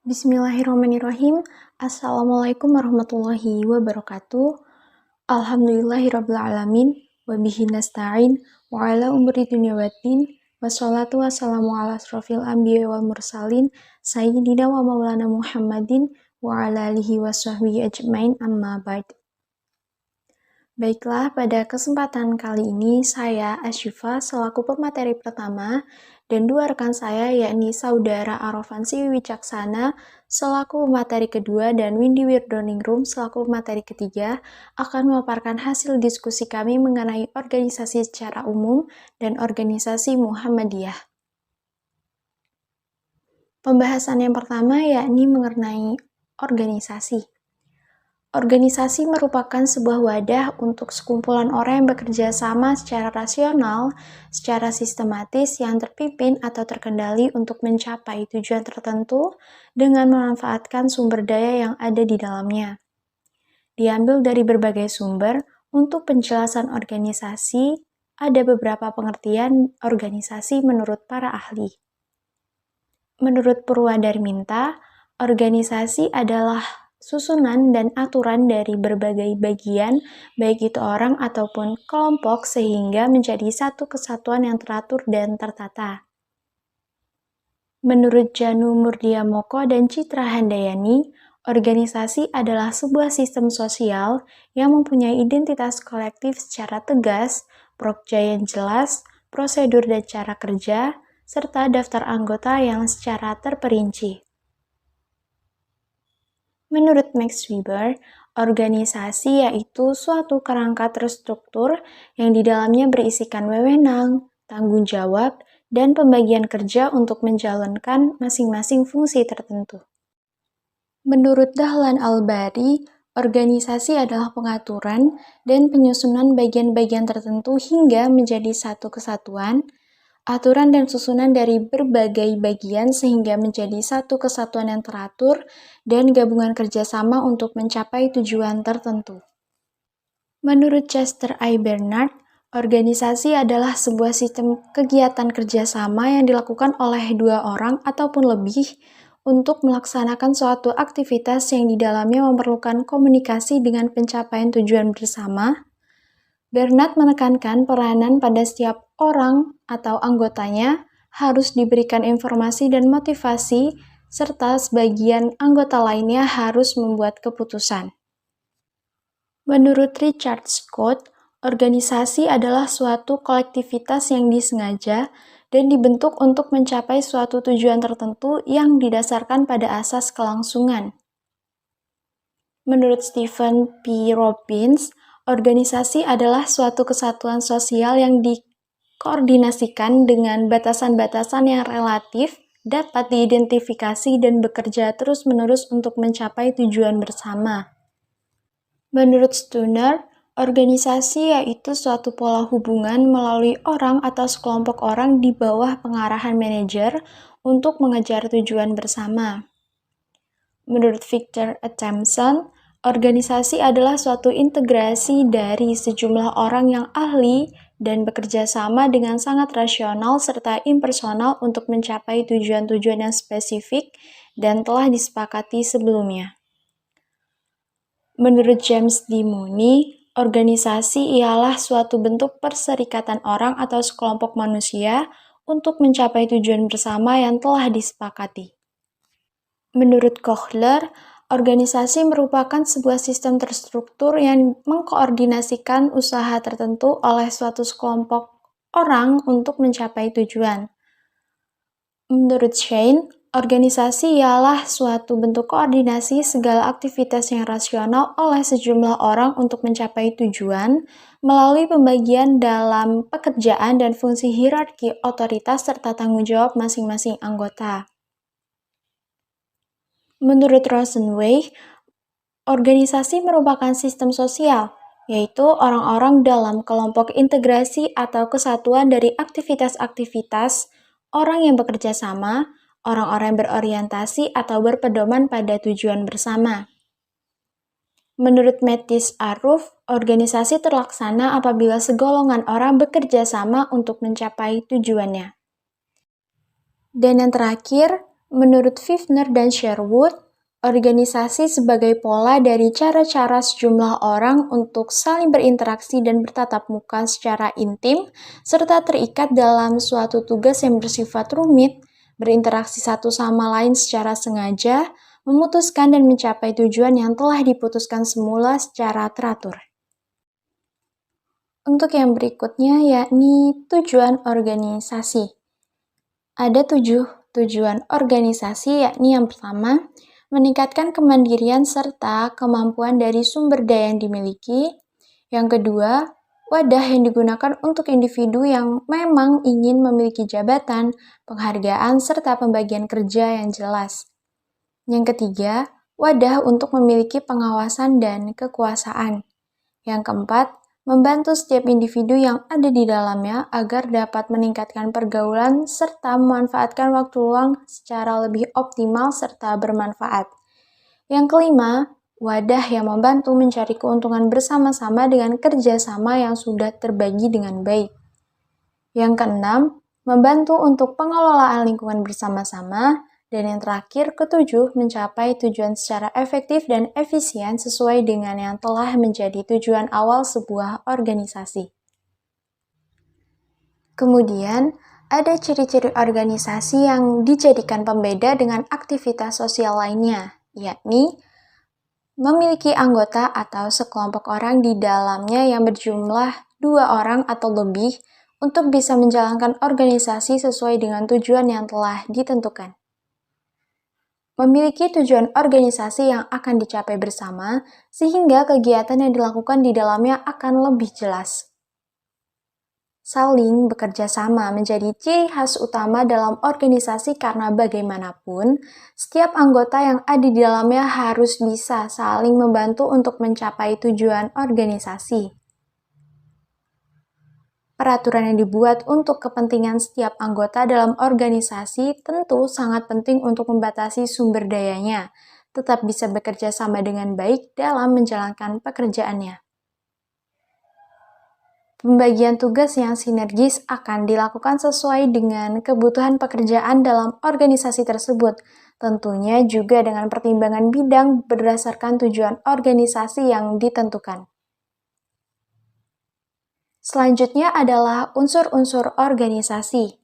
Bismillahirrahmanirrahim. Assalamualaikum warahmatullahi wabarakatuh. Alhamdulillahirrabbilalamin. Wabihi nasta'in. Wa ala umri dunia waddin. Wassalatu wassalamu ala asrofil anbiya wal mursalin. Sayyidina wa maulana Muhammadin. Wa ala alihi wa sahbihi ajmain amma ba'd. Baiklah, pada kesempatan kali ini saya Asyifa selaku pemateri pertama dan dua rekan saya yakni Saudara Arovansi Wicaksana selaku pemateri kedua dan Windy Wirdoningrum selaku pemateri ketiga akan memaparkan hasil diskusi kami mengenai organisasi secara umum dan organisasi Muhammadiyah. Pembahasan yang pertama yakni mengenai organisasi. Organisasi merupakan sebuah wadah untuk sekumpulan orang yang bekerja sama secara rasional, secara sistematis yang terpimpin atau terkendali untuk mencapai tujuan tertentu dengan memanfaatkan sumber daya yang ada di dalamnya. Diambil dari berbagai sumber, untuk penjelasan organisasi, ada beberapa pengertian organisasi menurut para ahli. Menurut Purwadarminta, organisasi adalah susunan dan aturan dari berbagai bagian, baik itu orang ataupun kelompok, sehingga menjadi satu kesatuan yang teratur dan tertata. Menurut Janu Murdiamoko dan Citra Handayani, organisasi adalah sebuah sistem sosial yang mempunyai identitas kolektif secara tegas, prokja yang jelas, prosedur dan cara kerja, serta daftar anggota yang secara terperinci. Menurut Max Weber, organisasi yaitu suatu kerangka terstruktur yang di dalamnya berisikan wewenang, tanggung jawab, dan pembagian kerja untuk menjalankan masing-masing fungsi tertentu. Menurut Dahlan Al-Bari, organisasi adalah pengaturan dan penyusunan bagian-bagian tertentu hingga menjadi satu kesatuan, aturan dan susunan dari berbagai bagian sehingga menjadi satu kesatuan yang teratur dan gabungan kerjasama untuk mencapai tujuan tertentu. Menurut Chester I. Bernard, organisasi adalah sebuah sistem kegiatan kerjasama yang dilakukan oleh dua orang ataupun lebih untuk melaksanakan suatu aktivitas yang di dalamnya memerlukan komunikasi dengan pencapaian tujuan bersama. Bernard menekankan peranan pada setiap orang atau anggotanya harus diberikan informasi dan motivasi, serta sebagian anggota lainnya harus membuat keputusan. Menurut Richard Scott, organisasi adalah suatu kolektivitas yang disengaja dan dibentuk untuk mencapai suatu tujuan tertentu yang didasarkan pada asas kelangsungan. Menurut Stephen P. Robbins, organisasi adalah suatu kesatuan sosial yang dikoordinasikan dengan batasan-batasan yang relatif, dapat diidentifikasi dan bekerja terus-menerus untuk mencapai tujuan bersama. Menurut Stunner, organisasi yaitu suatu pola hubungan melalui orang atau sekelompok orang di bawah pengarahan manajer untuk mengejar tujuan bersama. Menurut Victor Thompson, organisasi adalah suatu integrasi dari sejumlah orang yang ahli dan bekerja sama dengan sangat rasional serta impersonal untuk mencapai tujuan-tujuan yang spesifik dan telah disepakati sebelumnya. Menurut James D. Mooney, organisasi ialah suatu bentuk perserikatan orang atau sekelompok manusia untuk mencapai tujuan bersama yang telah disepakati. Menurut Kohler, organisasi merupakan sebuah sistem terstruktur yang mengkoordinasikan usaha tertentu oleh suatu sekelompok orang untuk mencapai tujuan. Menurut Shane, organisasi ialah suatu bentuk koordinasi segala aktivitas yang rasional oleh sejumlah orang untuk mencapai tujuan melalui pembagian dalam pekerjaan dan fungsi hierarki otoritas serta tanggung jawab masing-masing anggota. Menurut Rosenweig, organisasi merupakan sistem sosial, yaitu orang-orang dalam kelompok integrasi atau kesatuan dari aktivitas-aktivitas orang yang bekerja sama, orang-orang yang berorientasi atau berpedoman pada tujuan bersama. Menurut Mattis Aruf, organisasi terlaksana apabila segolongan orang bekerja sama untuk mencapai tujuannya. Dan yang terakhir, Menurut Fifner dan Sherwood, organisasi sebagai pola dari cara-cara sejumlah orang untuk saling berinteraksi dan bertatap muka secara intim, serta terikat dalam suatu tugas yang bersifat rumit, berinteraksi satu sama lain secara sengaja, memutuskan dan mencapai tujuan yang telah diputuskan semula secara teratur. Untuk yang berikutnya yakni tujuan organisasi. Ada 7 tujuan organisasi, yakni yang pertama, meningkatkan kemandirian serta kemampuan dari sumber daya yang dimiliki. Yang kedua, wadah yang digunakan untuk individu yang memang ingin memiliki jabatan, penghargaan, serta pembagian kerja yang jelas. Yang ketiga, wadah untuk memiliki pengawasan dan kekuasaan. Yang keempat, membantu setiap individu yang ada di dalamnya agar dapat meningkatkan pergaulan serta memanfaatkan waktu luang secara lebih optimal serta bermanfaat. Yang kelima, wadah yang membantu mencari keuntungan bersama-sama dengan kerjasama yang sudah terbagi dengan baik. Yang keenam, membantu untuk pengelolaan lingkungan bersama-sama. Dan yang terakhir, ketujuh, mencapai tujuan secara efektif dan efisien sesuai dengan yang telah menjadi tujuan awal sebuah organisasi. Kemudian, ada ciri-ciri organisasi yang dijadikan pembeda dengan aktivitas sosial lainnya, yakni memiliki anggota atau sekelompok orang di dalamnya yang berjumlah 2 orang atau lebih untuk bisa menjalankan organisasi sesuai dengan tujuan yang telah ditentukan. Memiliki tujuan organisasi yang akan dicapai bersama, sehingga kegiatan yang dilakukan di dalamnya akan lebih jelas. Saling bekerja sama menjadi ciri khas utama dalam organisasi karena bagaimanapun, setiap anggota yang ada di dalamnya harus bisa saling membantu untuk mencapai tujuan organisasi. Peraturan yang dibuat untuk kepentingan setiap anggota dalam organisasi tentu sangat penting untuk membatasi sumber dayanya, tetap bisa bekerja sama dengan baik dalam menjalankan pekerjaannya. Pembagian tugas yang sinergis akan dilakukan sesuai dengan kebutuhan pekerjaan dalam organisasi tersebut, tentunya juga dengan pertimbangan bidang berdasarkan tujuan organisasi yang ditentukan. Selanjutnya adalah unsur-unsur organisasi.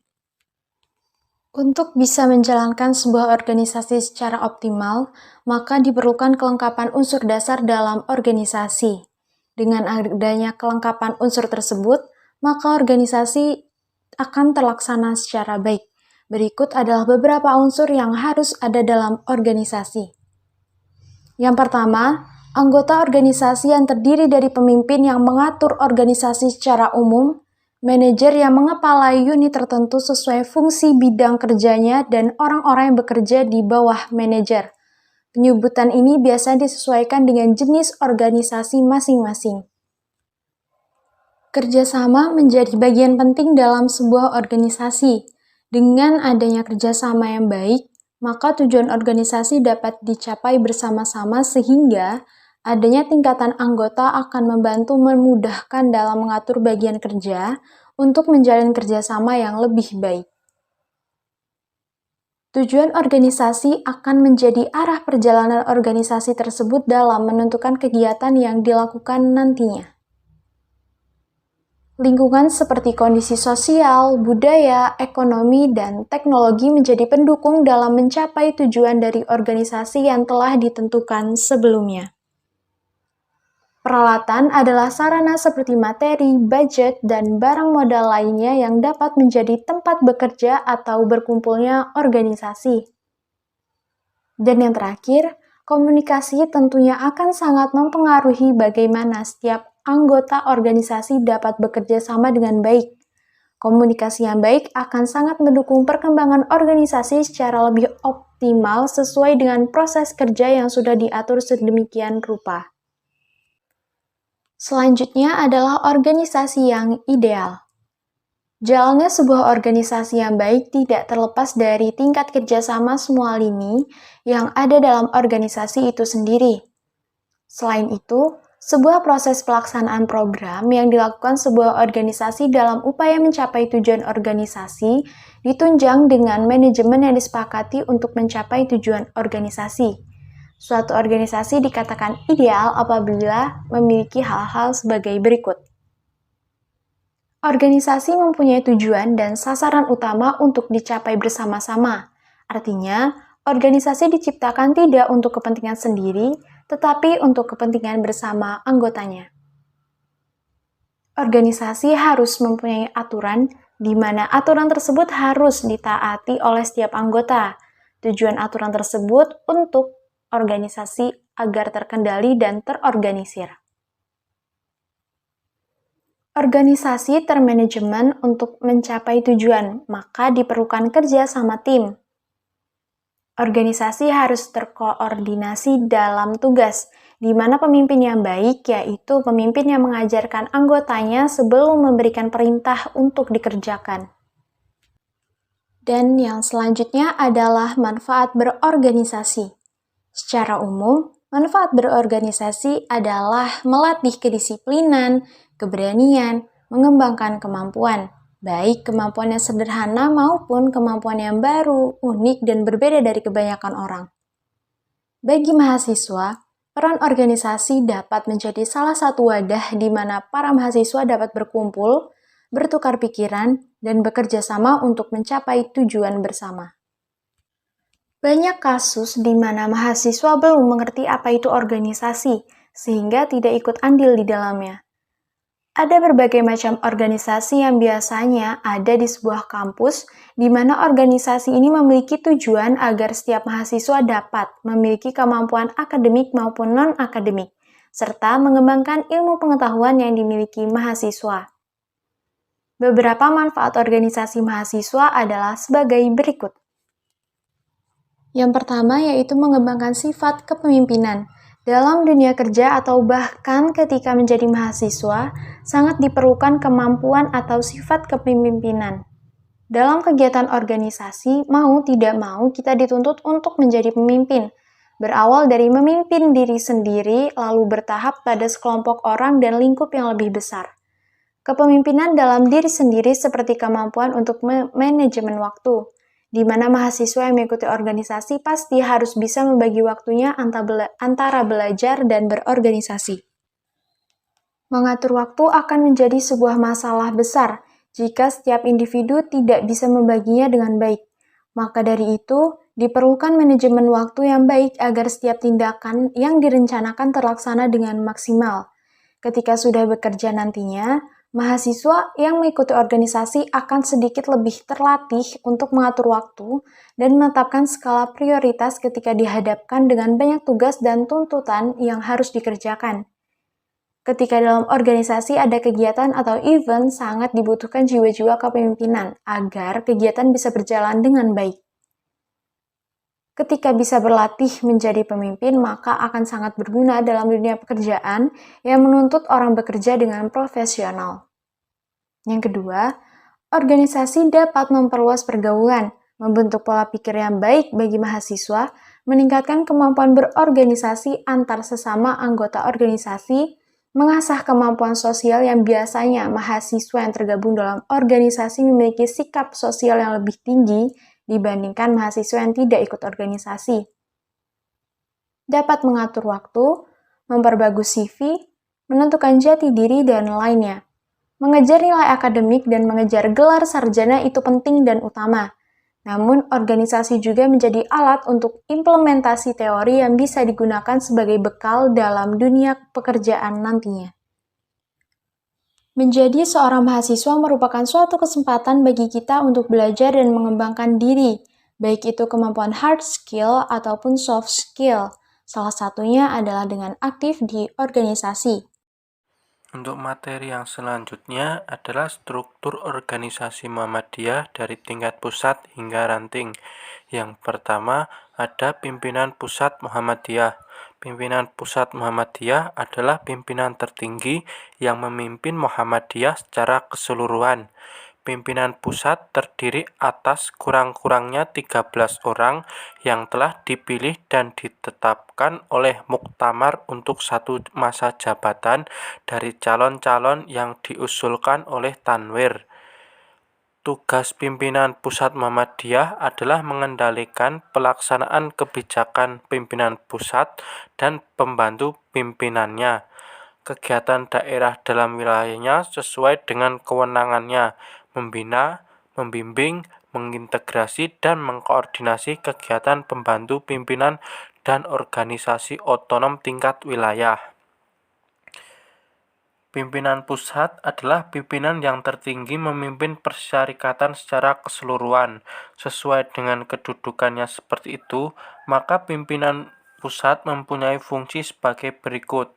Untuk bisa menjalankan sebuah organisasi secara optimal, maka diperlukan kelengkapan unsur dasar dalam organisasi. Dengan adanya kelengkapan unsur tersebut, maka organisasi akan terlaksana secara baik. Berikut adalah beberapa unsur yang harus ada dalam organisasi. Yang pertama, anggota organisasi yang terdiri dari pemimpin yang mengatur organisasi secara umum, manajer yang mengepalai unit tertentu sesuai fungsi bidang kerjanya, dan orang-orang yang bekerja di bawah manajer. Penyebutan ini biasa disesuaikan dengan jenis organisasi masing-masing. Kerjasama menjadi bagian penting dalam sebuah organisasi. Dengan adanya kerjasama yang baik, maka tujuan organisasi dapat dicapai bersama-sama sehingga adanya tingkatan anggota akan membantu memudahkan dalam mengatur bagian kerja untuk menjalin kerjasama yang lebih baik. Tujuan organisasi akan menjadi arah perjalanan organisasi tersebut dalam menentukan kegiatan yang dilakukan nantinya. Lingkungan seperti kondisi sosial, budaya, ekonomi, dan teknologi menjadi pendukung dalam mencapai tujuan dari organisasi yang telah ditentukan sebelumnya. Peralatan adalah sarana seperti materi, budget, dan barang modal lainnya yang dapat menjadi tempat bekerja atau berkumpulnya organisasi. Dan yang terakhir, komunikasi tentunya akan sangat mempengaruhi bagaimana setiap anggota organisasi dapat bekerja sama dengan baik. Komunikasi yang baik akan sangat mendukung perkembangan organisasi secara lebih optimal sesuai dengan proses kerja yang sudah diatur sedemikian rupa. Selanjutnya adalah organisasi yang ideal. Jalannya sebuah organisasi yang baik tidak terlepas dari tingkat kerjasama semua lini yang ada dalam organisasi itu sendiri. Selain itu, sebuah proses pelaksanaan program yang dilakukan sebuah organisasi dalam upaya mencapai tujuan organisasi ditunjang dengan manajemen yang disepakati untuk mencapai tujuan organisasi. Suatu organisasi dikatakan ideal apabila memiliki hal-hal sebagai berikut. Organisasi mempunyai tujuan dan sasaran utama untuk dicapai bersama-sama. Artinya, organisasi diciptakan tidak untuk kepentingan sendiri, tetapi untuk kepentingan bersama anggotanya. Organisasi harus mempunyai aturan, di mana aturan tersebut harus ditaati oleh setiap anggota. Tujuan aturan tersebut untuk organisasi agar terkendali dan terorganisir. Organisasi termanajemen untuk mencapai tujuan, maka diperlukan kerja sama tim. Organisasi harus terkoordinasi dalam tugas, di mana pemimpin yang baik yaitu pemimpin yang mengajarkan anggotanya sebelum memberikan perintah untuk dikerjakan. Dan yang selanjutnya adalah manfaat berorganisasi. Secara umum, manfaat berorganisasi adalah melatih kedisiplinan, keberanian, mengembangkan kemampuan, baik kemampuan yang sederhana maupun kemampuan yang baru, unik, dan berbeda dari kebanyakan orang. Bagi mahasiswa, peran organisasi dapat menjadi salah satu wadah di mana para mahasiswa dapat berkumpul, bertukar pikiran, dan bekerja sama untuk mencapai tujuan bersama. Banyak kasus di mana mahasiswa belum mengerti apa itu organisasi, sehingga tidak ikut andil di dalamnya. Ada berbagai macam organisasi yang biasanya ada di sebuah kampus, di mana organisasi ini memiliki tujuan agar setiap mahasiswa dapat memiliki kemampuan akademik maupun non-akademik, serta mengembangkan ilmu pengetahuan yang dimiliki mahasiswa. Beberapa manfaat organisasi mahasiswa adalah sebagai berikut. Yang pertama yaitu mengembangkan sifat kepemimpinan. Dalam dunia kerja atau bahkan ketika menjadi mahasiswa, sangat diperlukan kemampuan atau sifat kepemimpinan. Dalam kegiatan organisasi, mau tidak mau kita dituntut untuk menjadi pemimpin. Berawal dari memimpin diri sendiri, lalu bertahap pada sekelompok orang dan lingkup yang lebih besar. Kepemimpinan dalam diri sendiri seperti kemampuan untuk manajemen waktu, di mana mahasiswa yang mengikuti organisasi pasti harus bisa membagi waktunya antara belajar dan berorganisasi. Mengatur waktu akan menjadi sebuah masalah besar jika setiap individu tidak bisa membaginya dengan baik. Maka dari itu, diperlukan manajemen waktu yang baik agar setiap tindakan yang direncanakan terlaksana dengan maksimal. Ketika sudah bekerja nantinya, mahasiswa yang mengikuti organisasi akan sedikit lebih terlatih untuk mengatur waktu dan menetapkan skala prioritas ketika dihadapkan dengan banyak tugas dan tuntutan yang harus dikerjakan. Ketika dalam organisasi ada kegiatan atau event, sangat dibutuhkan jiwa-jiwa kepemimpinan agar kegiatan bisa berjalan dengan baik. Ketika bisa berlatih menjadi pemimpin, maka akan sangat berguna dalam dunia pekerjaan yang menuntut orang bekerja dengan profesional. Yang kedua, organisasi dapat memperluas pergaulan, membentuk pola pikir yang baik bagi mahasiswa, meningkatkan kemampuan berorganisasi antar sesama anggota organisasi, mengasah kemampuan sosial yang biasanya mahasiswa yang tergabung dalam organisasi memiliki sikap sosial yang lebih tinggi dibandingkan mahasiswa yang tidak ikut organisasi. Dapat mengatur waktu, memperbagus CV, menentukan jati diri, dan lainnya. Mengejar nilai akademik dan mengejar gelar sarjana itu penting dan utama. Namun, organisasi juga menjadi alat untuk implementasi teori yang bisa digunakan sebagai bekal dalam dunia pekerjaan nantinya. Menjadi seorang mahasiswa merupakan suatu kesempatan bagi kita untuk belajar dan mengembangkan diri, baik itu kemampuan hard skill ataupun soft skill. Salah satunya adalah dengan aktif di organisasi. Untuk materi yang selanjutnya adalah struktur organisasi Muhammadiyah dari tingkat pusat hingga ranting. Yang pertama ada pimpinan pusat Muhammadiyah. Pimpinan pusat Muhammadiyah adalah pimpinan tertinggi yang memimpin Muhammadiyah secara keseluruhan. Pimpinan pusat terdiri atas kurang-kurangnya 13 orang yang telah dipilih dan ditetapkan oleh Muktamar untuk satu masa jabatan dari calon-calon yang diusulkan oleh Tanwir. Tugas pimpinan pusat Muhammadiyah adalah mengendalikan pelaksanaan kebijakan pimpinan pusat dan pembantu pimpinannya. Kegiatan daerah dalam wilayahnya sesuai dengan kewenangannya, membina, membimbing, mengintegrasi, dan mengkoordinasi kegiatan pembantu pimpinan dan organisasi otonom tingkat wilayah. Pimpinan pusat adalah pimpinan yang tertinggi memimpin persyarikatan secara keseluruhan. Sesuai dengan kedudukannya seperti itu, maka pimpinan pusat mempunyai fungsi sebagai berikut.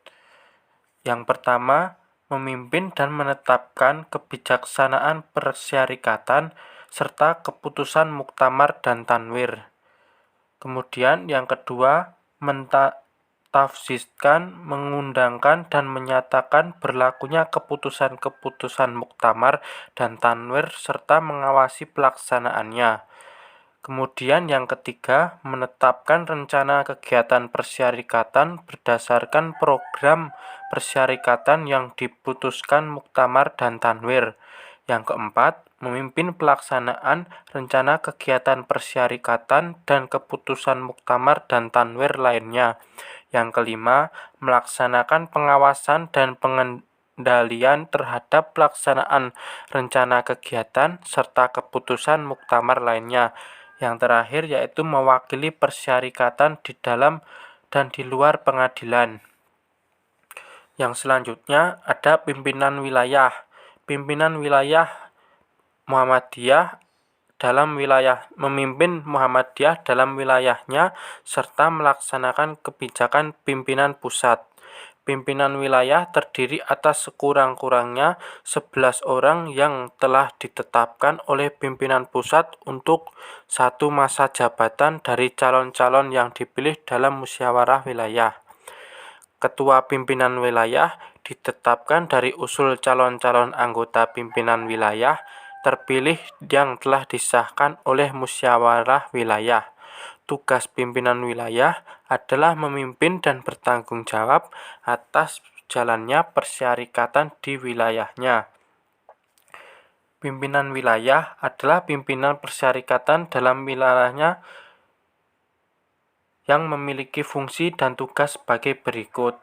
Yang pertama, memimpin dan menetapkan kebijaksanaan persyarikatan serta keputusan muktamar dan tanwir. Kemudian yang kedua, tafsiskan, mengundangkan, dan menyatakan berlakunya keputusan-keputusan muktamar dan tanwir serta mengawasi pelaksanaannya. Kemudian yang ketiga, menetapkan rencana kegiatan persyarikatan berdasarkan program persyarikatan yang diputuskan muktamar dan tanwir. Yang keempat, memimpin pelaksanaan rencana kegiatan persyarikatan dan keputusan muktamar dan tanwir lainnya. Yang kelima, melaksanakan pengawasan dan pengendalian terhadap pelaksanaan rencana kegiatan serta keputusan muktamar lainnya. Yang terakhir yaitu mewakili persyarikatan di dalam dan di luar pengadilan. Yang selanjutnya ada pimpinan wilayah. Pimpinan wilayah Muhammadiyah memimpin Muhammadiyah dalam wilayahnya serta melaksanakan kebijakan pimpinan pusat. Pimpinan wilayah terdiri atas sekurang-kurangnya 11 orang yang telah ditetapkan oleh pimpinan pusat untuk satu masa jabatan dari calon-calon yang dipilih dalam musyawarah wilayah. Ketua pimpinan wilayah ditetapkan dari usul calon-calon anggota pimpinan wilayah terpilih yang telah disahkan oleh musyawarah wilayah. Tugas pimpinan wilayah adalah memimpin dan bertanggung jawab atas jalannya persyarikatan di wilayahnya. Pimpinan wilayah adalah pimpinan persyarikatan dalam wilayahnya yang memiliki fungsi dan tugas sebagai berikut.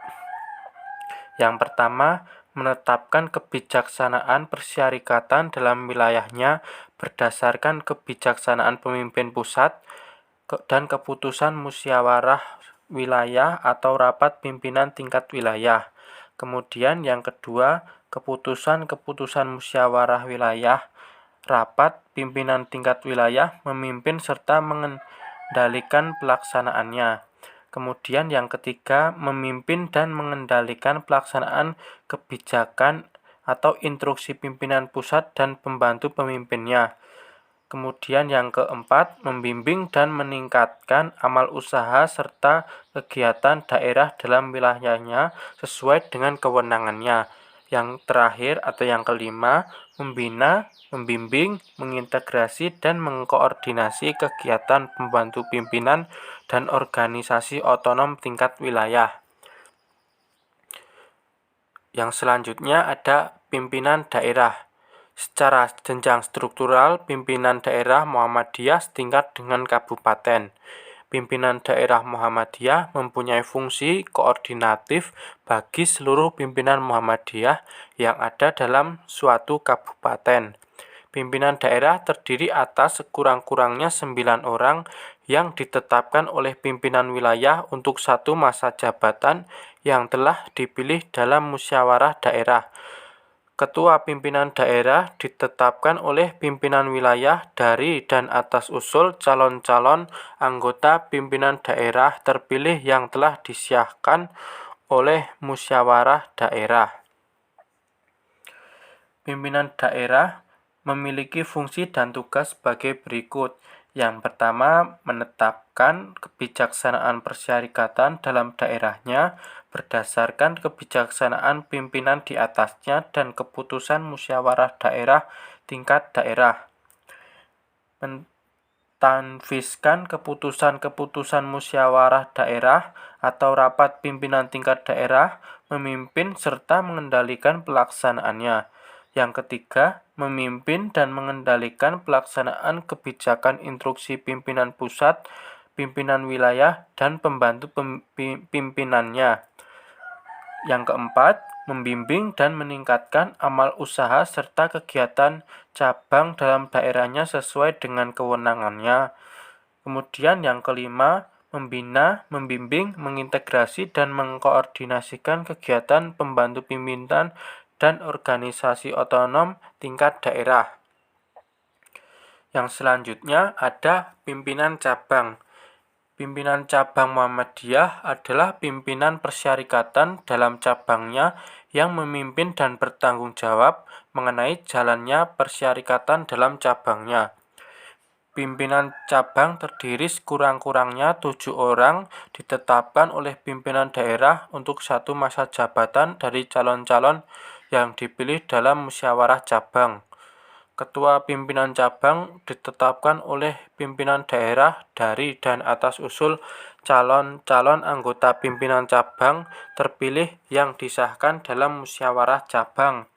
Yang pertama, menetapkan kebijaksanaan persyarikatan dalam wilayahnya berdasarkan kebijaksanaan pemimpin pusat dan keputusan musyawarah wilayah atau rapat pimpinan tingkat wilayah. Kemudian yang kedua, keputusan-keputusan musyawarah wilayah, rapat pimpinan tingkat wilayah memimpin serta mengendalikan pelaksanaannya. Kemudian yang ketiga, memimpin dan mengendalikan pelaksanaan kebijakan atau instruksi pimpinan pusat dan pembantu pemimpinnya. Kemudian yang keempat, membimbing dan meningkatkan amal usaha serta kegiatan daerah dalam wilayahnya sesuai dengan kewenangannya. Yang terakhir atau yang kelima, membina, membimbing, mengintegrasi, dan mengkoordinasi kegiatan pembantu pimpinan dan organisasi otonom tingkat wilayah. Yang selanjutnya ada pimpinan daerah. Secara jenjang struktural, pimpinan daerah Muhammadiyah setingkat dengan kabupaten. Pimpinan daerah Muhammadiyah mempunyai fungsi koordinatif bagi seluruh pimpinan Muhammadiyah yang ada dalam suatu kabupaten. Pimpinan daerah terdiri atas sekurang-kurangnya 9 orang yang ditetapkan oleh pimpinan wilayah untuk satu masa jabatan yang telah dipilih dalam musyawarah daerah. Ketua pimpinan daerah ditetapkan oleh pimpinan wilayah dari dan atas usul calon-calon anggota pimpinan daerah terpilih yang telah disahkan oleh musyawarah daerah. Pimpinan daerah memiliki fungsi dan tugas sebagai berikut. Yang pertama, menetapkan kebijaksanaan persyarikatan dalam daerahnya berdasarkan kebijaksanaan pimpinan di atasnya dan keputusan musyawarah daerah tingkat daerah. Mentanfiskan keputusan-keputusan musyawarah daerah atau rapat pimpinan tingkat daerah, memimpin serta mengendalikan pelaksanaannya. Yang ketiga, memimpin dan mengendalikan pelaksanaan kebijakan instruksi pimpinan pusat, pimpinan wilayah, dan pembantu pimpinannya. Yang keempat, membimbing dan meningkatkan amal usaha serta kegiatan cabang dalam daerahnya sesuai dengan kewenangannya. Kemudian yang kelima, membina, membimbing, mengintegrasi, dan mengkoordinasikan kegiatan pembantu pimpinan dan organisasi otonom tingkat daerah. Yang selanjutnya ada pimpinan cabang. Pimpinan cabang Muhammadiyah adalah pimpinan persyarikatan dalam cabangnya yang memimpin dan bertanggung jawab mengenai jalannya persyarikatan dalam cabangnya. Pimpinan cabang terdiri sekurang-kurangnya 7 orang ditetapkan oleh pimpinan daerah untuk satu masa jabatan dari calon-calon yang dipilih dalam musyawarah cabang. Ketua pimpinan cabang ditetapkan oleh pimpinan daerah dari dan atas usul calon-calon anggota pimpinan cabang terpilih yang disahkan dalam musyawarah cabang.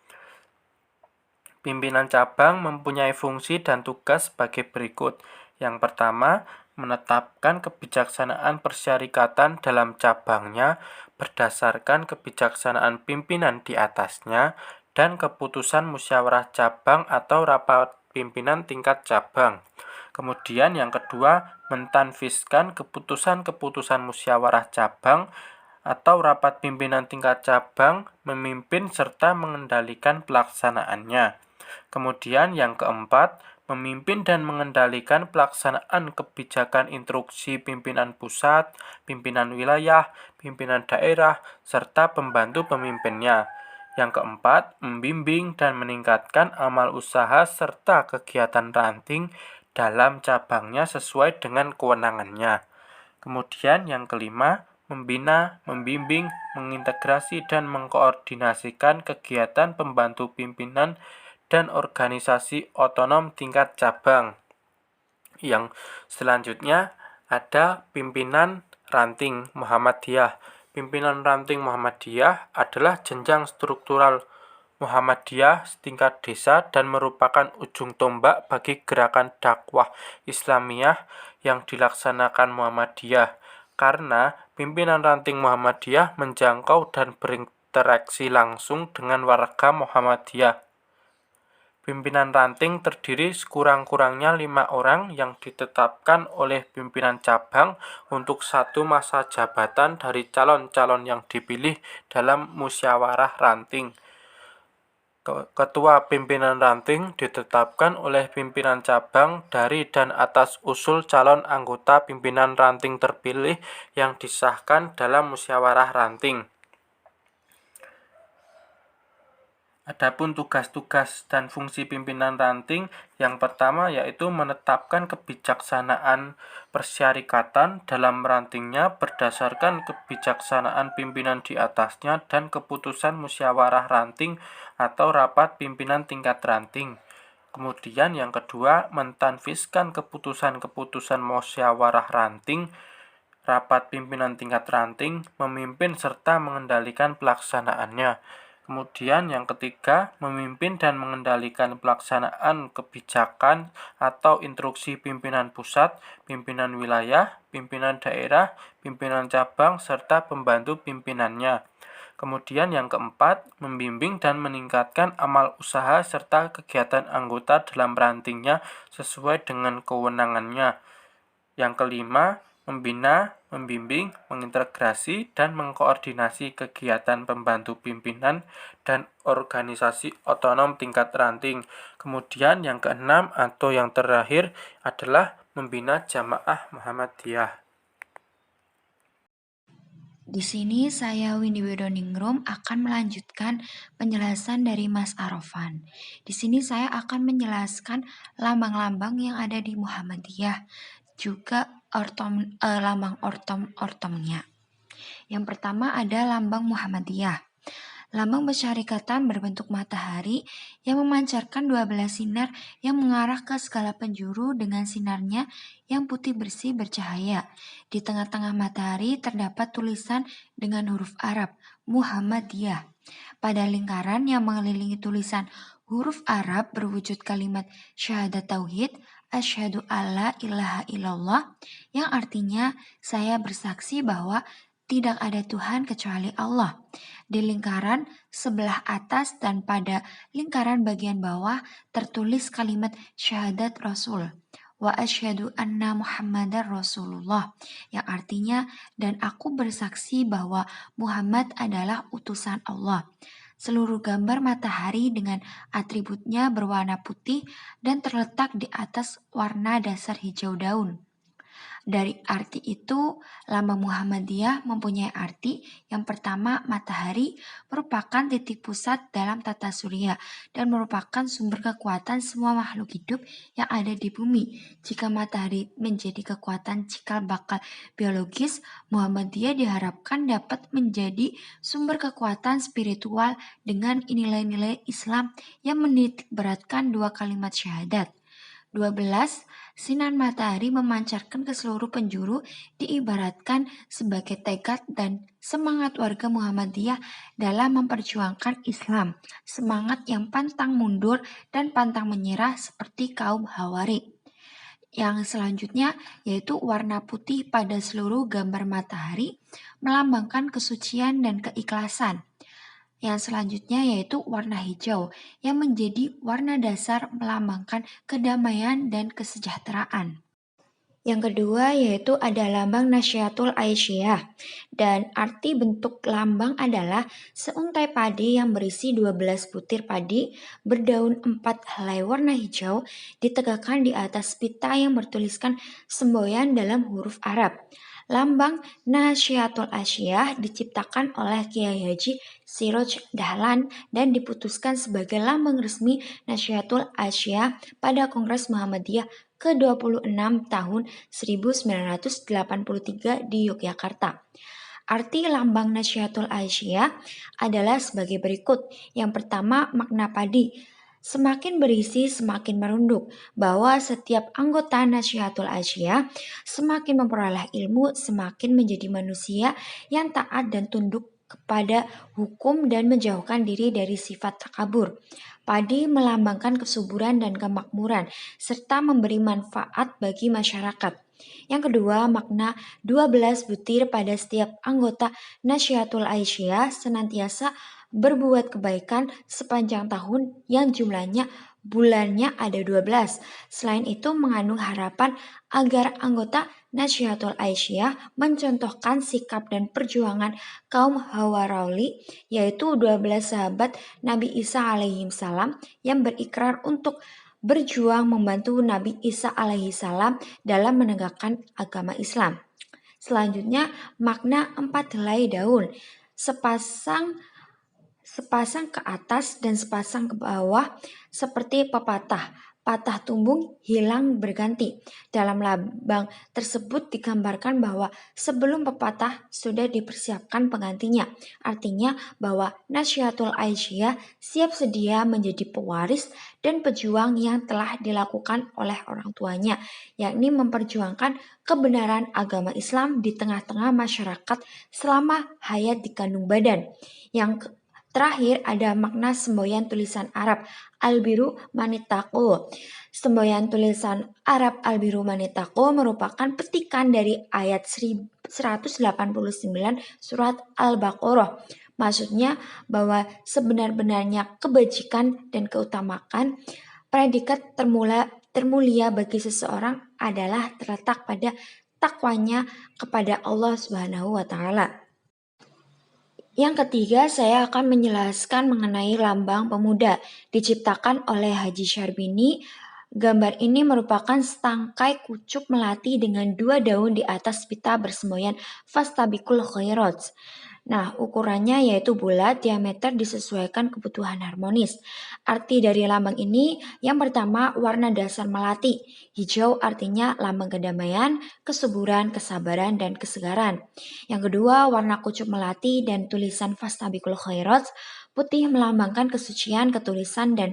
Pimpinan cabang mempunyai fungsi dan tugas sebagai berikut. Yang pertama, menetapkan kebijaksanaan persyarikatan dalam cabangnya berdasarkan kebijaksanaan pimpinan di atasnya dan keputusan musyawarah cabang atau rapat pimpinan tingkat cabang. Kemudian yang kedua, mentanfiskan keputusan-keputusan musyawarah cabang atau rapat pimpinan tingkat cabang, memimpin serta mengendalikan pelaksanaannya. Kemudian yang keempat, memimpin dan mengendalikan pelaksanaan kebijakan instruksi pimpinan pusat, pimpinan wilayah, pimpinan daerah, serta pembantu pemimpinnya. Yang keempat, membimbing dan meningkatkan amal usaha serta kegiatan ranting dalam cabangnya sesuai dengan kewenangannya. Kemudian yang kelima, membina, membimbing, mengintegrasi, dan mengkoordinasikan kegiatan pembantu pimpinan dan organisasi otonom tingkat cabang. Yang selanjutnya ada pimpinan ranting Muhammadiyah. Pimpinan ranting Muhammadiyah adalah jenjang struktural Muhammadiyah setingkat desa dan merupakan ujung tombak bagi gerakan dakwah Islamiyah yang dilaksanakan Muhammadiyah. Karena pimpinan ranting Muhammadiyah menjangkau dan berinteraksi langsung dengan warga Muhammadiyah. Pimpinan ranting terdiri sekurang-kurangnya 5 orang yang ditetapkan oleh pimpinan cabang untuk satu masa jabatan dari calon-calon yang dipilih dalam musyawarah ranting. Ketua pimpinan ranting ditetapkan oleh pimpinan cabang dari dan atas usul calon anggota pimpinan ranting terpilih yang disahkan dalam musyawarah ranting. Adapun tugas-tugas dan fungsi pimpinan ranting, yang pertama yaitu menetapkan kebijaksanaan persyarikatan dalam rantingnya berdasarkan kebijaksanaan pimpinan di atasnya dan keputusan musyawarah ranting atau rapat pimpinan tingkat ranting. Kemudian yang kedua, mentanfiskan keputusan-keputusan musyawarah ranting, rapat pimpinan tingkat ranting, memimpin serta mengendalikan pelaksanaannya. Kemudian yang ketiga, memimpin dan mengendalikan pelaksanaan kebijakan atau instruksi pimpinan pusat, pimpinan wilayah, pimpinan daerah, pimpinan cabang, serta pembantu pimpinannya. Kemudian yang keempat, membimbing dan meningkatkan amal usaha serta kegiatan anggota dalam rantingnya sesuai dengan kewenangannya. Yang kelima, membina, membimbing, mengintegrasi, dan mengkoordinasi kegiatan pembantu pimpinan dan organisasi otonom tingkat ranting. Kemudian yang keenam atau yang terakhir adalah membina jamaah Muhammadiyah. Di sini saya Windy Wedoningrum akan melanjutkan penjelasan dari Mas Arofan. Di sini saya akan menjelaskan lambang-lambang yang ada di Muhammadiyah, juga lambang ortomnya. Yang pertama ada lambang Muhammadiyah. Lambang persyarikatan berbentuk matahari yang memancarkan 12 sinar yang mengarah ke segala penjuru dengan sinarnya yang putih bersih bercahaya. Di tengah-tengah matahari terdapat tulisan dengan huruf Arab, Muhammadiyah. Pada lingkaran yang mengelilingi tulisan Huruf Arab berwujud kalimat syahadat tauhid, asyhadu alla ilaha illallah, yang artinya saya bersaksi bahwa tidak ada Tuhan kecuali Allah. Di lingkaran sebelah atas dan pada lingkaran bagian bawah tertulis kalimat syahadat Rasul. Wa asyhadu anna Muhammadar Rasulullah, yang artinya dan aku bersaksi bahwa Muhammad adalah utusan Allah. Seluruh gambar matahari dengan atributnya berwarna putih dan terletak di atas warna dasar hijau daun. Dari arti itu, lambang Muhammadiyah mempunyai arti yang pertama, matahari merupakan titik pusat dalam tata surya dan merupakan sumber kekuatan semua makhluk hidup yang ada di bumi. Jika matahari menjadi kekuatan cikal bakal biologis, Muhammadiyah diharapkan dapat menjadi sumber kekuatan spiritual dengan nilai-nilai Islam yang menitikberatkan dua kalimat syahadat. 12. Sinar matahari memancarkan ke seluruh penjuru diibaratkan sebagai tekad dan semangat warga Muhammadiyah dalam memperjuangkan Islam, semangat yang pantang mundur dan pantang menyerah seperti kaum Hawari. Yang selanjutnya yaitu warna putih pada seluruh gambar matahari melambangkan kesucian dan keikhlasan. Yang selanjutnya yaitu warna hijau yang menjadi warna dasar melambangkan kedamaian dan kesejahteraan. Yang kedua yaitu ada lambang Nasyatul Aisyah, dan arti bentuk lambang adalah seuntai padi yang berisi 12 butir padi berdaun 4 helai warna hijau ditegakkan di atas pita yang bertuliskan semboyan dalam huruf Arab. Lambang Nasyatul Aisyah diciptakan oleh Kiai Haji Siroj Dahlan dan diputuskan sebagai lambang resmi Nasyatul Aisyah pada Kongres Muhammadiyah ke-26 tahun 1983 di Yogyakarta. Arti lambang Nasyatul Aisyah adalah sebagai berikut. Yang pertama, makna padi. Semakin berisi, semakin merunduk, bahwa setiap anggota Nasyatul Aisyah semakin memperoleh ilmu, semakin menjadi manusia yang taat dan tunduk kepada hukum dan menjauhkan diri dari sifat takabur. Padi melambangkan kesuburan dan kemakmuran, serta memberi manfaat bagi masyarakat. Yang kedua, makna 12 butir pada setiap anggota Nasyatul Aisyah senantiasa berbuat kebaikan sepanjang tahun yang jumlahnya bulannya ada 12. Selain itu mengandung harapan agar anggota Nasyatul Aisyah mencontohkan sikap dan perjuangan kaum Hawarauli, yaitu 12 sahabat Nabi Isa alaihi salam yang berikrar untuk berjuang membantu Nabi Isa alaihi salam dalam menegakkan agama Islam. Selanjutnya, makna 4 helai daun. Sepasang ke atas dan sepasang ke bawah seperti pepatah. Patah tumbung hilang berganti. Dalam lambang tersebut digambarkan bahwa sebelum pepatah sudah dipersiapkan penggantinya. Artinya bahwa Nasyatul Aisyah siap sedia menjadi pewaris dan pejuang yang telah dilakukan oleh orang tuanya, yakni memperjuangkan kebenaran agama Islam di tengah-tengah masyarakat selama hayat dikandung badan. Yang terakhir ada makna semboyan tulisan Arab Al-Biru Manitaqo. Semboyan tulisan Arab Al-Biru Manitaqo merupakan petikan dari ayat 189 surat Al-Baqarah. Maksudnya bahwa sebenar-benarnya kebajikan dan keutamaan predikat termulia bagi seseorang adalah terletak pada takwanya kepada Allah Subhanahu wa taala. Yang ketiga, saya akan menjelaskan mengenai lambang pemuda diciptakan oleh Haji Syarbini. Gambar ini merupakan setangkai kucuk melati dengan 2 daun di atas pita bersemboyan Fastabikul Khairat. Nah, ukurannya yaitu bulat, diameter disesuaikan kebutuhan harmonis. Arti dari lambang ini, yang pertama warna dasar melati. Hijau artinya lambang kedamaian, kesuburan, kesabaran, dan kesegaran. Yang kedua, warna kucuk melati dan tulisan Fastabikul Khairat. Putih melambangkan kesucian, ketulisan, dan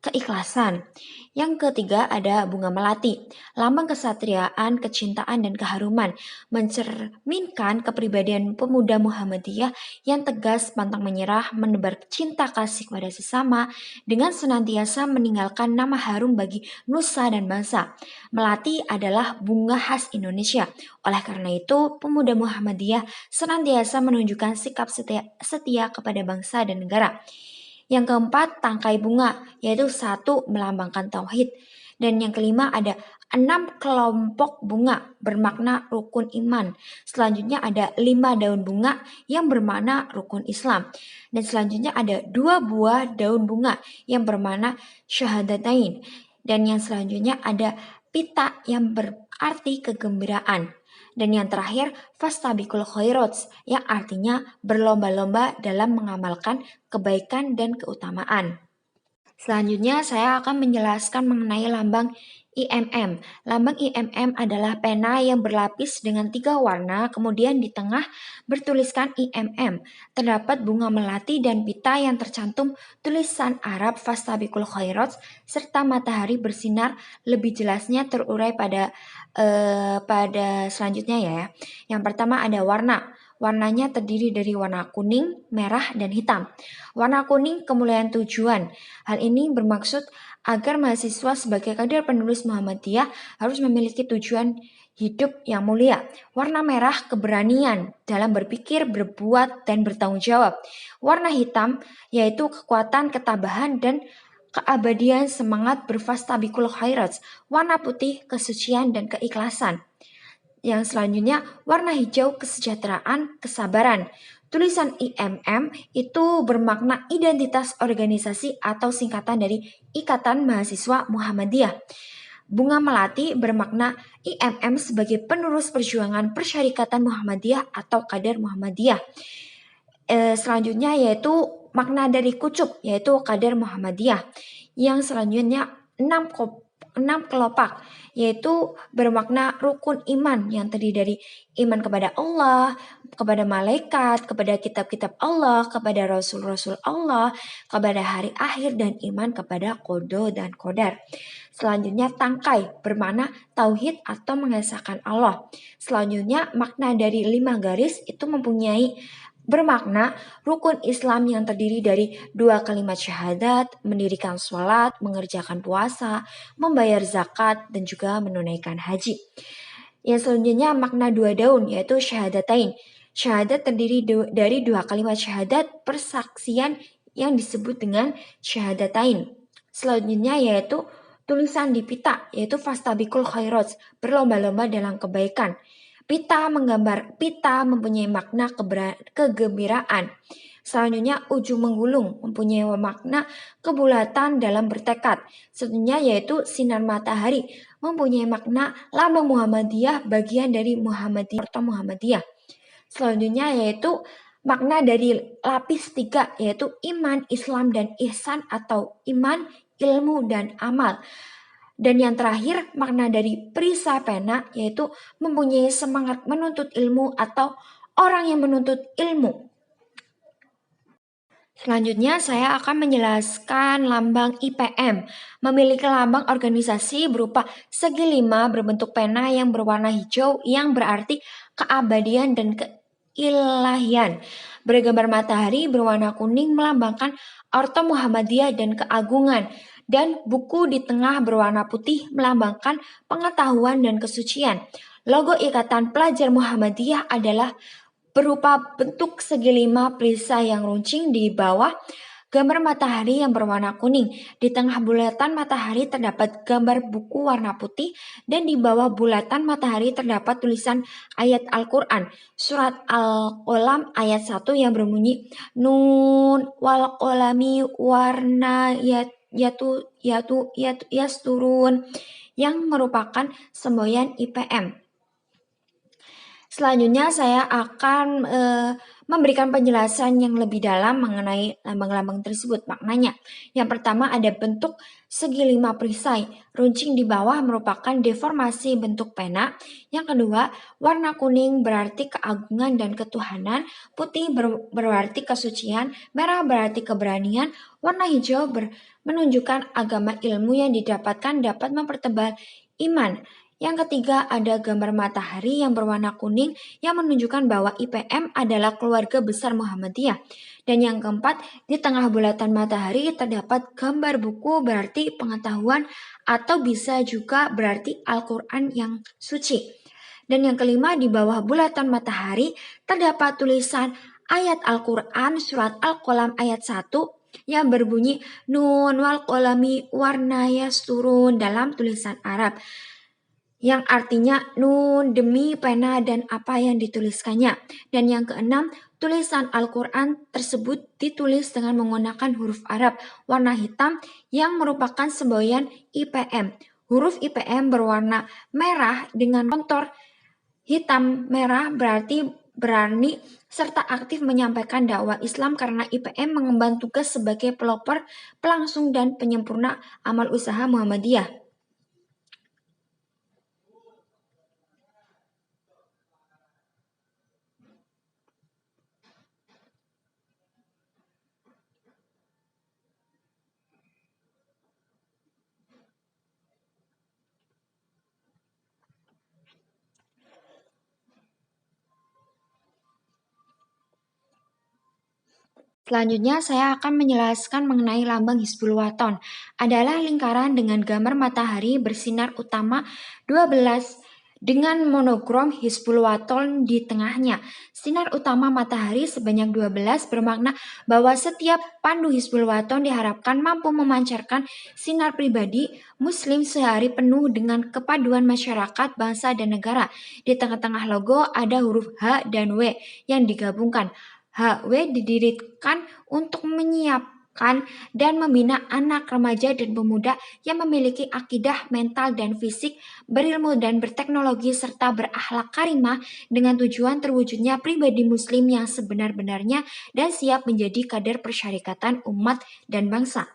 keikhlasan. Yang ketiga ada bunga melati, lambang kesatriaan, kecintaan, dan keharuman, mencerminkan kepribadian pemuda Muhammadiyah yang tegas, pantang menyerah, menebar cinta kasih kepada sesama, dengan senantiasa meninggalkan nama harum bagi nusa dan bangsa. Melati adalah bunga khas Indonesia. Oleh karena itu, pemuda Muhammadiyah senantiasa menunjukkan sikap setia kepada bangsa dan negara. Yang keempat, tangkai bunga, yaitu satu melambangkan tauhid. Dan yang kelima ada 6 kelompok bunga bermakna rukun iman. Selanjutnya ada 5 daun bunga yang bermakna rukun Islam. Dan selanjutnya ada 2 buah daun bunga yang bermakna syahadatain. Dan yang selanjutnya ada pita yang berarti kegembiraan. Dan yang terakhir, fastabiqul khairat yang artinya berlomba-lomba dalam mengamalkan kebaikan dan keutamaan. Selanjutnya saya akan menjelaskan mengenai lambang IMM. Lambang IMM adalah pena yang berlapis dengan 3 warna, kemudian di tengah bertuliskan IMM. Terdapat bunga melati dan pita yang tercantum tulisan Arab fastabiqul khairat serta matahari bersinar. Lebih jelasnya terurai pada selanjutnya ya. Yang pertama ada warna. Warnanya terdiri dari warna kuning, merah, dan hitam. Warna kuning kemuliaan tujuan. Hal ini bermaksud agar mahasiswa sebagai kader penulis Muhammadiyah harus memiliki tujuan hidup yang mulia. Warna merah keberanian dalam berpikir, berbuat, dan bertanggung jawab. Warna hitam yaitu kekuatan, ketabahan, dan keabadian semangat berfastabiqul khairat. Warna putih kesucian dan keikhlasan. Yang selanjutnya warna hijau kesejahteraan, kesabaran. Tulisan IMM itu bermakna identitas organisasi atau singkatan dari Ikatan Mahasiswa Muhammadiyah. Bunga melati bermakna IMM sebagai penerus perjuangan Persyarikatan Muhammadiyah atau Kader Muhammadiyah. Selanjutnya yaitu makna dari kucup yaitu Kader Muhammadiyah. Yang selanjutnya 6 kelopak yaitu bermakna rukun iman yang terdiri dari iman kepada Allah, kepada malaikat, kepada kitab-kitab Allah, kepada rasul-rasul Allah, kepada hari akhir, dan iman kepada qada dan qadar. Selanjutnya tangkai bermakna tauhid atau mengesahkan Allah. Selanjutnya makna dari 5 garis itu mempunyai bermakna rukun Islam yang terdiri dari 2 kalimat syahadat, mendirikan sholat, mengerjakan puasa, membayar zakat, dan juga menunaikan haji. Yang selanjutnya makna 2 daun yaitu syahadatain. Syahadat terdiri dari 2 kalimat syahadat persaksian yang disebut dengan syahadatain. Selanjutnya yaitu tulisan di pita yaitu fastabiqul khairat, berlomba-lomba dalam kebaikan. Pita mempunyai makna kegembiraan. Selanjutnya ujung menggulung mempunyai makna kebulatan dalam bertekad. Selanjutnya yaitu sinar matahari mempunyai makna lambang Muhammadiyah bagian dari Muhammadiyah atau Muhammadiyah. Selanjutnya yaitu makna dari lapis 3 yaitu iman, Islam, dan ihsan atau iman, ilmu, dan amal. Dan yang terakhir, makna dari perisai pena yaitu mempunyai semangat menuntut ilmu atau orang yang menuntut ilmu. Selanjutnya saya akan menjelaskan lambang IPM. Memiliki lambang organisasi berupa segi 5 berbentuk pena yang berwarna hijau yang berarti keabadian dan keilahian. Bergambar matahari berwarna kuning melambangkan orto Muhammadiyah dan keagungan. Dan buku di tengah berwarna putih melambangkan pengetahuan dan kesucian. Logo Ikatan Pelajar Muhammadiyah adalah berupa bentuk segi 5 perisai yang runcing di bawah gambar matahari yang berwarna kuning. Di tengah bulatan matahari terdapat gambar buku warna putih dan di bawah bulatan matahari terdapat tulisan ayat Al-Quran. Surat Al-Qalam ayat 1 yang berbunyi Nun wal qalami warna yasturun yang merupakan semboyan IPM. Selanjutnya saya akan memberikan penjelasan yang lebih dalam mengenai lambang-lambang tersebut. Maknanya, yang pertama ada bentuk segi 5 perisai. Runcing di bawah merupakan deformasi bentuk pena. Yang kedua, warna kuning berarti keagungan dan ketuhanan, putih berarti kesucian, merah berarti keberanian, warna hijau menunjukkan agama ilmu yang didapatkan dapat mempertebal iman. Yang ketiga, ada gambar matahari yang berwarna kuning yang menunjukkan bahwa IPM adalah keluarga besar Muhammadiyah. Dan yang keempat, di tengah bulatan matahari terdapat gambar buku berarti pengetahuan atau bisa juga berarti Al-Quran yang suci. Dan yang kelima, di bawah bulatan matahari terdapat tulisan ayat Al-Quran surat Al-Qalam ayat 1 yang berbunyi Nun wal qalami warna yasturun dalam tulisan Arab, yang artinya nun demi pena dan apa yang dituliskannya. Dan yang keenam, tulisan Al-Quran tersebut ditulis dengan menggunakan huruf Arab warna hitam yang merupakan semboyan IPM. Huruf IPM berwarna merah dengan kontur hitam merah berarti berani serta aktif menyampaikan dakwah Islam karena IPM mengemban tugas sebagai pelopor, pelangsung, dan penyempurna amal usaha Muhammadiyah. Selanjutnya saya akan menjelaskan mengenai lambang Hizbul Wathon. Adalah lingkaran dengan gambar matahari bersinar utama 12 dengan monogram Hizbul Wathon di tengahnya. Sinar utama matahari sebanyak 12 bermakna bahwa setiap pandu Hizbul Wathon diharapkan mampu memancarkan sinar pribadi Muslim sehari penuh dengan kepaduan masyarakat, bangsa, dan negara. Di tengah-tengah logo ada huruf H dan W yang digabungkan. HW didirikan untuk menyiapkan dan membina anak, remaja, dan pemuda yang memiliki akidah, mental, dan fisik, berilmu dan berteknologi, serta berakhlak karimah dengan tujuan terwujudnya pribadi muslim yang sebenar-benarnya dan siap menjadi kader persyarikatan umat dan bangsa.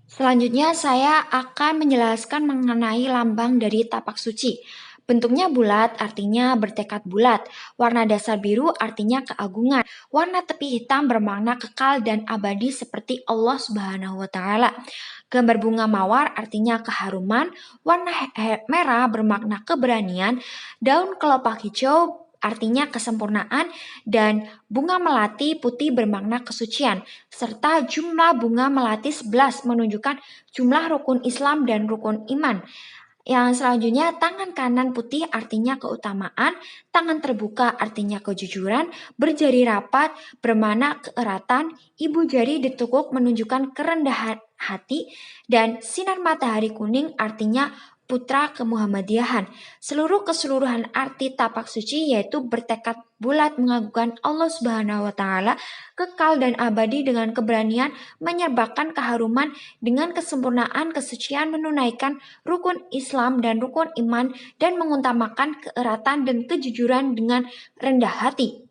Selanjutnya saya akan menjelaskan mengenai lambang dari tapak suci. Bentuknya bulat artinya bertekad bulat. Warna dasar biru artinya keagungan. Warna tepi hitam bermakna kekal dan abadi seperti Allah Subhanahu wa taala. Gambar bunga mawar artinya keharuman. Warna merah bermakna keberanian. Daun kelopak hijau artinya kesempurnaan, dan bunga melati putih bermakna kesucian, serta jumlah bunga melati 11 menunjukkan jumlah rukun Islam dan rukun iman. Yang selanjutnya, tangan kanan putih artinya keutamaan, tangan terbuka artinya kejujuran, berjari rapat bermakna keeratan, ibu jari ditekuk menunjukkan kerendahan hati, dan sinar matahari kuning artinya putra kemuhammadiyahan. Keseluruhan arti tapak suci yaitu bertekad bulat mengagungkan Allah Subhanahu wa taala, kekal dan abadi dengan keberanian, menyerbakan keharuman dengan kesempurnaan kesucian, menunaikan rukun Islam dan rukun iman, dan mengutamakan keeratan dan kejujuran dengan rendah hati.